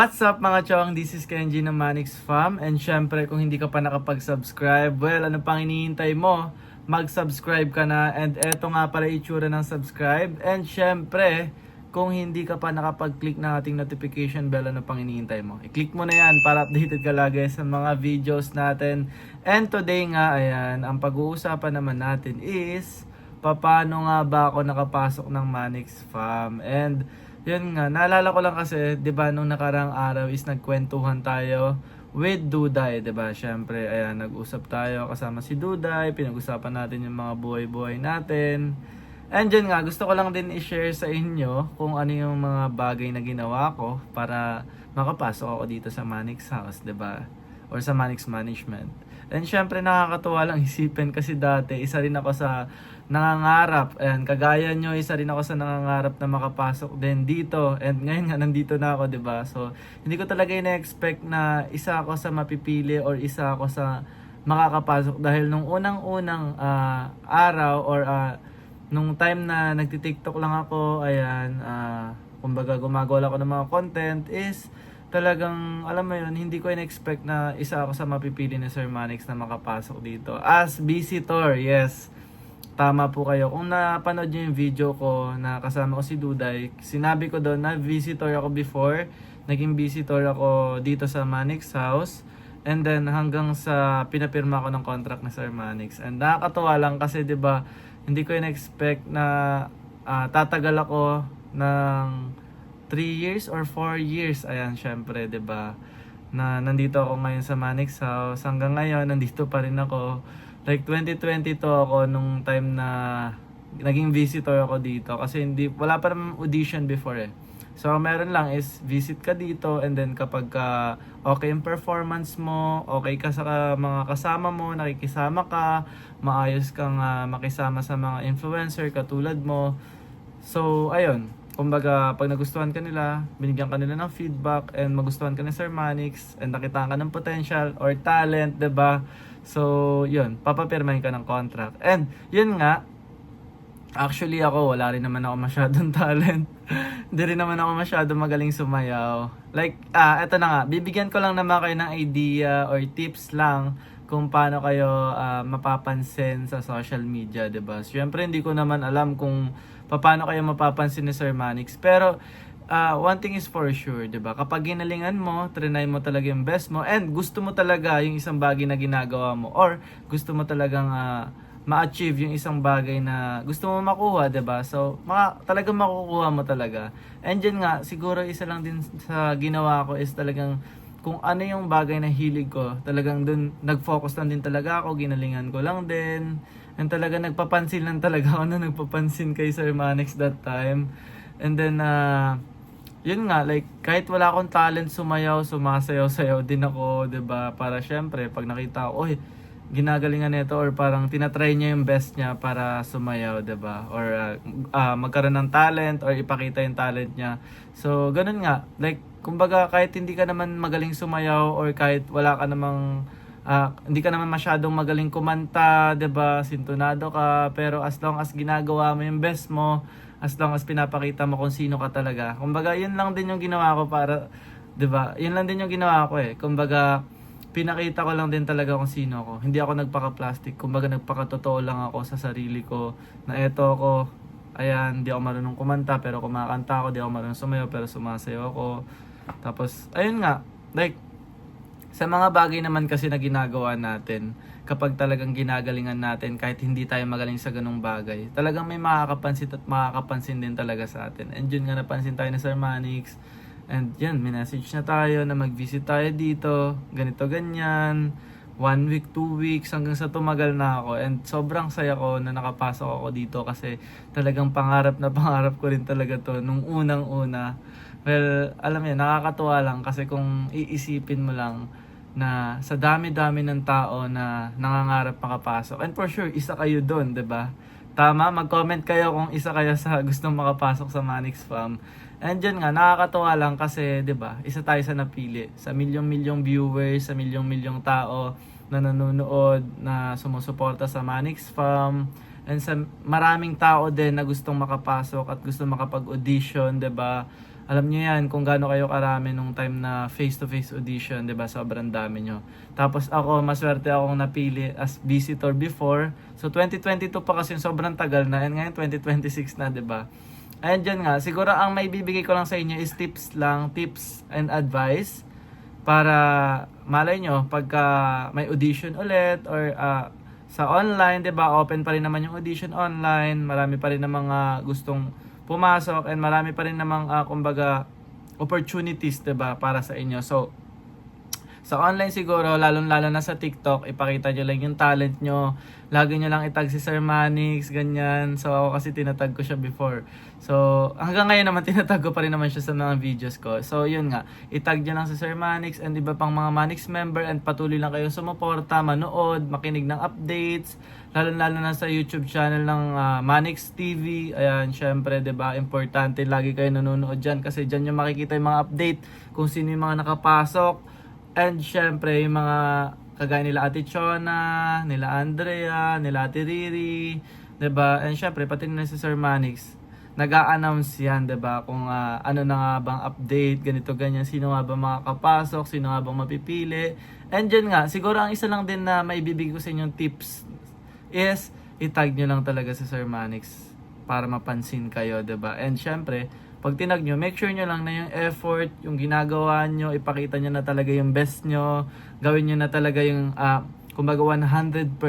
What's up mga chong? This is Kenji ng Manix Fam. And syempre kung hindi ka pa nakapag-subscribe, well ano pang hinihintay mo? Mag-subscribe ka na. And eto nga pala itsura ng subscribe. And syempre kung hindi ka pa nakapag-click ng ating notification bell, ano pang hinihintay mo? I-click mo na yan para updated ka lagi sa mga videos natin. And today nga, ayan, ang pag-uusapan naman natin is paano nga ba ako nakapasok ng Manix Fam. And yun nga, naalala ko lang kasi, 'di ba, nung nakarang araw is nagkwentuhan tayo with Duday, 'di ba? Syempre, ayan, nag-usap tayo kasama si Duday, pinag-usapan natin yung mga buhay-buhay natin. And yun nga, gusto ko lang din i-share sa inyo kung ano yung mga bagay na ginawa ko para makapasok ako dito sa Manix House, 'di ba? Or sa Manix Management. And syempre nakakatuwa lang isipin kasi dati isa rin ako sa nangangarap. Ayan, kagaya nyo, isa rin ako sa nangangarap na makapasok din dito. And ngayon nga nandito na ako, 'di ba? So, hindi ko talaga ina-expect na isa ako sa mapipili or isa ako sa makakapasok dahil nung unang-unang araw or nung time na nagti-TikTok lang ako, ayan, kumbaga gumagawa ako ng mga content is talagang, alam mo yun, hindi ko in-expect na isa ako sa mapipili ni Sir Manix na makapasok dito. As visitor, yes. Tama po kayo. Kung napanood nyo yung video ko na kasama ko si Duday, sinabi ko doon na visitor ako before. Naging visitor ako dito sa Manix House. And then hanggang sa pinapirma ko ng contract ni Sir Manix. And nakakatuwa lang kasi 'di ba, hindi ko in-expect na tatagal ako ng 3 years or 4 years. Ayan, syempre 'di ba, na nandito ako ngayon sa Manix House. Hanggang ngayon nandito pa rin ako. Like 2022 ako nung time na naging visitor ako dito kasi wala pa namang audition before eh. So meron lang is visit ka dito and then kapag okay yung performance mo, okay ka sa mga kasama mo, nakikisama ka, maayos kang makisama sa mga influencer katulad mo. So ayun, kumbaga pag nagustuhan ka nila, binigyan ka nila ng feedback and magustuhan ka ni Sir Manix and nakitaan ka ng potential or talent, 'di ba? So, yun, papapirmahin ka ng contract. And, yun nga, actually ako, wala rin naman ako masyadong talent. Hindi rin naman ako masyadong magaling sumayaw. Like, eto na nga, bibigyan ko lang naman kayo ng idea or tips lang kung paano kayo mapapansin sa social media, 'di ba? Siyempre, hindi ko naman alam kung paano kayo mapapansin ni Sir Manix. Pero, one thing is for sure, 'di ba? Kapag ginalingan mo, trinay mo talaga yung best mo and gusto mo talaga yung isang bagay na ginagawa mo or gusto mo talagang ma-achieve yung isang bagay na gusto mo makuha, 'di ba? So, talagang makukuha mo talaga. And yun nga, siguro isa lang din sa ginawa ko is talagang kung ano yung bagay na hilig ko, talagang dun nag-focus lang din talaga ako, ginalingan ko lang din. And talaga nagpapansin lang talaga ako na nagpapansin kay Sir Manix that time. And then yun nga, like, kahit wala akong talent sumayaw, sumasayaw-sayaw din ako, 'di ba? Para syempre, pag nakita ko, oy, ginagalingan nito or parang tinatry niya yung best niya para sumayaw, 'di ba? Or magkaroon ng talent or ipakita yung talent niya. So, ganun nga. Like, kumbaga, kahit hindi ka naman magaling sumayaw or kahit wala ka namang hindi ka naman masyadong magaling kumanta, 'di ba? Sintonado ka, pero as long as ginagawa mo yung best mo, as long as pinapakita mo kung sino ka talaga. Kumbaga, yun lang din yung ginawa ko para, 'di ba? Yun lang din yung ginawa ko eh. Kumbaga, pinakita ko lang din talaga kung sino ako. Hindi ako nagpaka-plastic. Kumbaga, nagpakatotoo lang ako sa sarili ko na eto ako. Ayan, hindi ako marunong kumanta pero kumakanta ako, hindi ako marunong sumayaw pero sumasayaw ako. Tapos, ayun nga, like, sa mga bagay naman kasi na ginagawa natin, kapag talagang ginagalingan natin, kahit hindi tayo magaling sa ganung bagay, talagang may makakapansin at makakapansin din talaga sa atin. And yun nga, napansin tayo na Sir Manix. And yun, minessage na tayo na mag-visit tayo dito, ganito, ganyan. 1 week, 2 weeks, hanggang sa tumagal na ako. And sobrang saya ko na nakapasok ako dito kasi talagang pangarap na pangarap ko rin talaga to nung unang-una. Well, alam mo, nakakatuwa lang kasi kung iisipin mo lang na sa dami-dami ng tao na nangangarap makapasok. And for sure, isa kayo doon, 'di ba? Tama, mag-comment kayo kung isa kayo sa gustong makapasok sa Manix Fam. And yun nga, nakakatuwa lang kasi, 'di ba? Isa tayo sa napili. Sa milyong-milyong viewers, sa milyong-milyong tao na nanonood, na sumusuporta sa Manix Fam. And sa maraming tao din na gustong makapasok at gusto makapag-audition, 'di ba? Alam niyo yan kung gaano kayo karami nung time na face-to-face audition, 'di ba? Sobrang dami nyo. Tapos ako, maswerte akong napili as visitor before. So 2022 pa kasi yung sobrang tagal na, and ngayon 2026 na, 'di ba? And dyan nga, siguro ang may bibigay ko lang sa inyo is tips lang, tips and advice para malay nyo pagka may audition ulit or sa online, 'di ba? Open pa rin naman yung audition online. Marami pa rin ng mga gustong pumasok and marami pa rin namang kumbaga opportunities, 'di ba, para sa inyo. So sa online siguro, lalong-lalo na sa TikTok, ipakita nyo lang yung talent nyo. Lagi nyo lang itag si Sir Manix, ganyan. So ako kasi tinatag ko siya before. So hanggang ngayon naman tinatag ko pa rin naman siya sa mga videos ko. So yun nga, itag nyo lang si Sir Manix and iba pang mga Manix member, and patuloy lang kayo sumuporta, manood, makinig ng updates. Lalo-lalo na sa YouTube channel ng Manix TV. Ayan, syempre, 'di ba, importante lagi kayo nanonood diyan kasi diyan yung makikita yung mga update kung sino yung mga nakapasok. And syempre, yung mga kagaya nila Ate Chona, nila Andrea, nila Ate Riri, 'di ba? And syempre, pati na si Sir Manix, nag-a-announce yan, 'di ba? Kung ano na nga bang update, ganito ganyan, sino nga ba makakapasok, sino nga bang mapipili. And dyan nga, siguro ang isa lang din na maibibigay ko sa inyong tips is itag nyo lang talaga si Sir Manix para mapansin kayo, 'di ba? And syempre, pag tinag nyo, make sure nyo lang na yung effort, yung ginagawa nyo, ipakita nyo na talaga yung best nyo, gawin nyo na talaga yung, kumbaga 100%.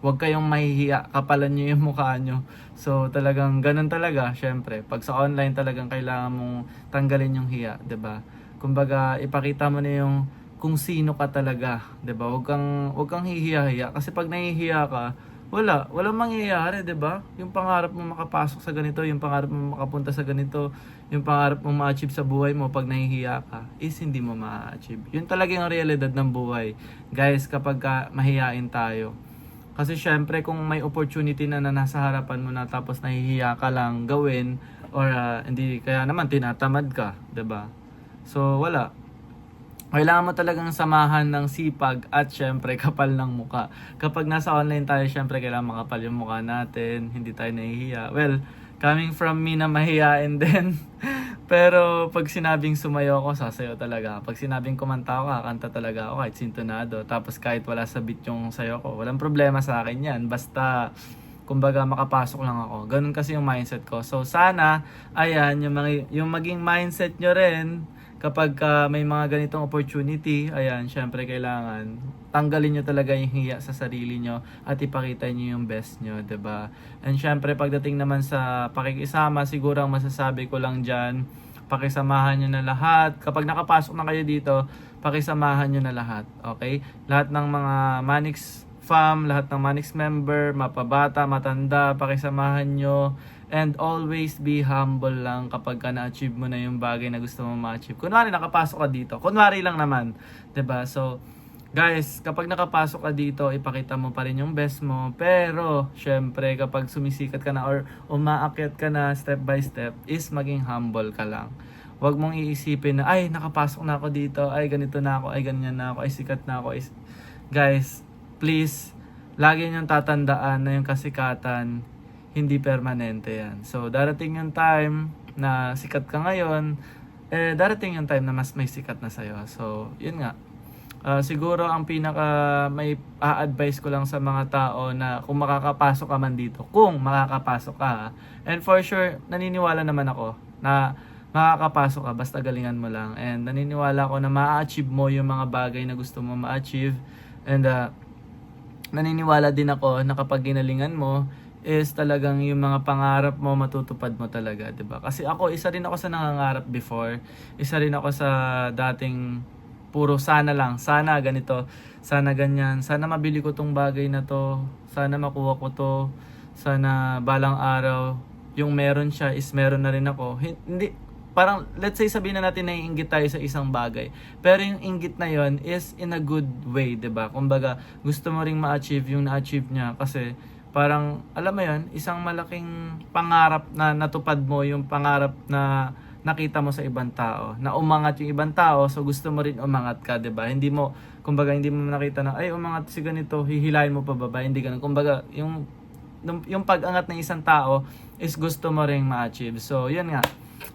Huwag kayong mahihiya, kapalan nyo yung mukha nyo. So talagang ganun talaga, syempre. Pag sa online talagang kailangan mong tanggalin yung hiya, 'di ba? Kumbaga, ipakita mo na yung kung sino ka talaga, 'di ba? Huwag kang hihiya-hiya kasi pag nahihiya ka, walang mangyayari, 'di ba? Yung pangarap mo makapasok sa ganito, yung pangarap mo makapunta sa ganito, yung pangarap mo ma-achieve sa buhay mo pag nahihiya ka, is hindi mo ma-achieve. Yun talaga yung realidad ng buhay. Guys, kapag mahihiyain tayo. Kasi syempre kung may opportunity na nasa harapan mo na tapos nahihiya ka lang gawin or hindi kaya naman tinatamad ka, 'di ba? So wala. Kailangan mo talagang samahan ng sipag at syempre kapal ng muka. Kapag nasa online tayo, syempre kailangan makapal yung muka natin, hindi tayo nahihiya. Well, coming from me na mahihain din. Pero pag sinabing sumayo ako, sasayo talaga. Pag sinabing kumanta ako, kakanta talaga ako kahit sintonado. Tapos kahit wala sa beat yung sayo ko, walang problema sa akin yan. Basta, kumbaga makapasok lang ako. Ganun kasi yung mindset ko. So sana, ayan, yung maging mindset nyo rin, kapag may mga ganitong opportunity, ayan, syempre kailangan tanggalin nyo talaga yung hiya sa sarili nyo at ipakita nyo yung best nyo, 'di ba? And syempre pagdating naman sa pakikisama, siguro ang masasabi ko lang dyan, pakisamahan nyo na lahat. Kapag nakapasok na kayo dito, pakisamahan nyo na lahat, okay? Lahat ng mga Manix fam, lahat ng Manix member, mapabata, matanda, pakisamahan nyo. And always be humble lang kapag na-achieve mo na yung bagay na gusto mo ma-achieve. Kunwari nakapasok ka dito. Kunwari lang naman, 'di ba? So, guys, kapag nakapasok ka dito, ipakita mo pa rin yung best mo. Pero, syempre, kapag sumisikat ka na or umaakyat ka na step by step, is maging humble ka lang. Huwag mong iisipin na, ay, nakapasok na ako dito, ay, ganito na ako, ay, ganyan na ako, ay, sikat na ako. Guys, please, lagi niyong tatandaan na yung kasikatan, hindi permanente yan. So, darating yung time na sikat ka ngayon, darating yung time na mas may sikat na sa'yo. So, yun nga. Siguro ang pinaka may advice ko lang sa mga tao na kung makakapasok ka man dito, kung makakapasok ka, and for sure, naniniwala naman ako na makakapasok ka, basta galingan mo lang. And naniniwala ako na ma-achieve mo yung mga bagay na gusto mo ma-achieve. And naniniwala din ako na kapag ginalingan mo, is talagang yung mga pangarap mo matutupad mo talaga, 'di ba? Kasi ako, isa rin ako sa nangangarap before. Isa rin ako sa dating puro sana lang, sana ganito, sana ganyan, sana mabili ko tong bagay na to, sana makuha ko to, sana balang araw yung meron siya is meron na rin ako. Hindi parang let's say sabihin na natin naiinggit tayo sa isang bagay. Pero yung inggit na yon is in a good way, 'di ba? Kumbaga, gusto mo ring ma-achieve yung na-achieve niya kasi parang, alam mo yun, isang malaking pangarap na natupad mo, yung pangarap na nakita mo sa ibang tao, na umangat yung ibang tao, so gusto mo rin umangat ka, 'di ba? Hindi mo, kumbaga, hindi mo nakita na, ay, umangat si ganito, hihilahin mo pa ba? Hindi ganun. Kumbaga, yung pag-angat ng isang tao is gusto mo ring ma-achieve. So, yun nga.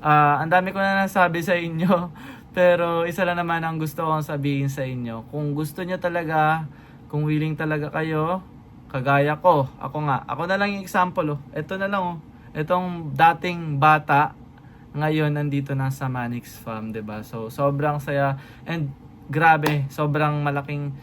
Ang dami ko na nasabi sa inyo. Pero isa lang naman ang gusto kong sabihin sa inyo. Kung gusto nyo talaga, kung willing talaga kayo, kagaya ko, ako na lang yung example. Ito na lang. Itong dating bata, ngayon nandito na sa Manix Farm, 'di ba? So sobrang saya and grabe, sobrang malaking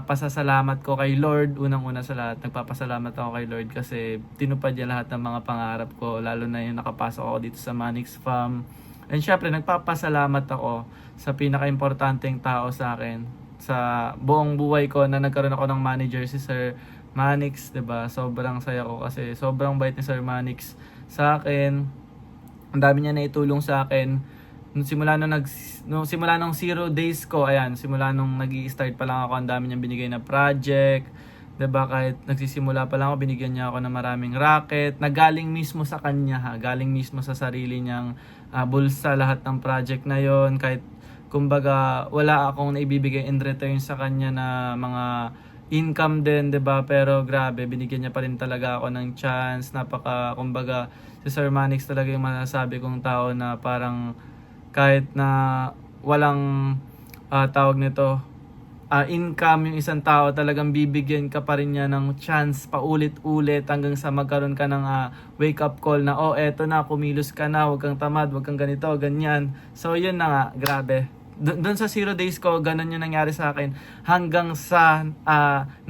pasasalamat ko kay Lord. Unang-una sa lahat, nagpapasalamat ako kay Lord kasi tinupad niya lahat ng mga pangarap ko, lalo na yung nakapasok ako dito sa Manix Farm. And syempre, nagpapasalamat ako sa pinaka-importanteng tao sa akin sa buong buhay ko na nagkaroon ako ng manager, si Sir Manix, 'di ba? Sobrang saya ko kasi sobrang bait ni Sir Manix sa akin. Ang dami niya naitulong sa akin. Simula nung 0 days ko, ayan, simula nung nag-i-start pa lang ako, ang dami niyang binigay na project. 'Di ba? Kahit nagsisimula pa lang ako, binigyan niya ako ng maraming racket. Nagaling mismo sa kanya, galing mismo sa sarili niyang bulsa lahat ng project na 'yon. Kahit kumbaga wala akong naibibigay in return sa kanya na mga income din, 'di ba? Pero grabe, binigyan niya pa rin talaga ako ng chance. Kumbaga, si Sir Manix talaga yung masasabi kong tao na parang kahit na walang tawag nito, income yung isang tao, talagang bibigyan ka pa rin niya ng chance paulit-ulit hanggang sa magkaroon ka ng wake up call na, eto na, kumilos ka na, huwag kang tamad, huwag kang ganito, ganyan. So yun na nga, grabe. Doon sa 0 days ko, ganun yung nangyari sa akin. Hanggang sa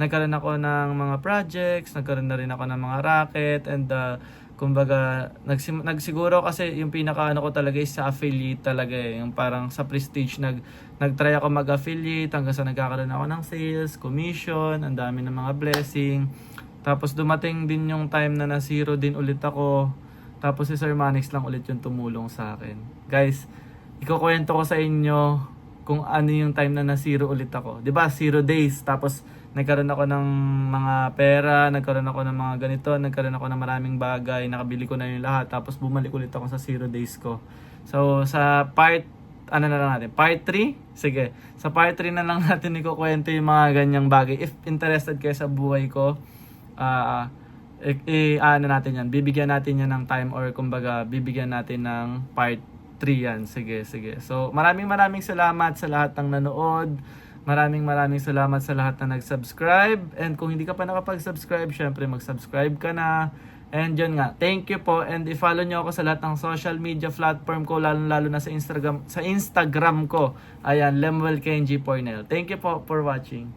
nagkaroon ako ng mga projects, nagkaroon na rin ako ng mga racket, and kumbaga, nagsiguro kasi yung pinaka ko talaga is sa affiliate talaga yung parang sa Prestige, nagtry ako mag-affiliate hanggang sa nagkakaroon ako ng sales, commission, ang dami ng mga blessing. Tapos dumating din yung time na na-0 din ulit ako. Tapos si Sir Manix lang ulit yung tumulong sa akin. Guys, ikukwento ko sa inyo kung ano yung time na na-0 ulit ako. 'Di ba? 0 days. Tapos nagkaroon ako ng mga pera, nagkaroon ako ng mga ganito, nagkaroon ako ng maraming bagay, nakabili ko na yung lahat. Tapos bumalik ulit ako sa 0 days ko. So sa part na lang natin? Part 3? Sige. Sa part 3 na lang natin ikukwento yung mga ganyang bagay. If interested kayo sa buhay ko, natin yan. Bibigyan natin yan ng time, or kumbaga bibigyan natin ng part 3 yan. Sige. So maraming salamat sa lahat ng nanood. Maraming salamat sa lahat na nag-subscribe. And kung hindi ka pa nakapag-subscribe, syempre mag-subscribe ka na. And yun nga, thank you po. And i-follow nyo ako sa lahat ng social media platform ko, lalo na sa Instagram ko. Ayan, Lemuel Kenji Pornel. Thank you po for watching.